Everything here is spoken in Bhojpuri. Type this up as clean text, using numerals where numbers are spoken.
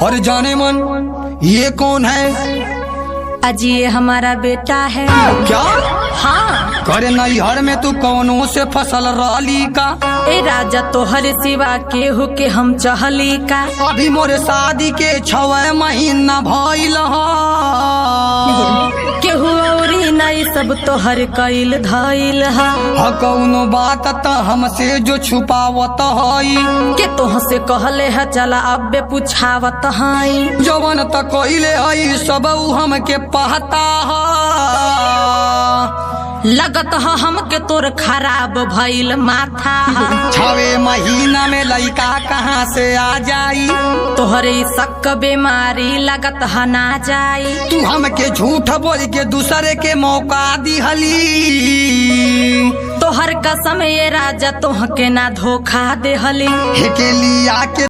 और जाने मन ये कौन है? अजी ये हमारा बेटा है। क्या? हाँ। करे नैहर में तू कौनों से फसल रही का? ए राजा तोहर सिवा केहू के हम चहली का। अभी मोरे शादी के 6 महीना भइल ह। केहू औरी नहीं सब तोहर कइल धइल हा। कौनो बात त हमसे जो छुपावत हई के तोह से कहले है चला अबे पूछावत हई। जवन त कइले हई सब उ हमके पहता ह। लगत ह हमके तोर खराब भइल माथा। 6 महीना में लइका कहाँ से आ जाई? तोहरे शक बीमारी लगत ह ना जाई। तू हमके झूठ बोल के दूसरे के मौका दिहली। तोहर कसम ये राजा तोह के ना धोखा देहली। के लिया के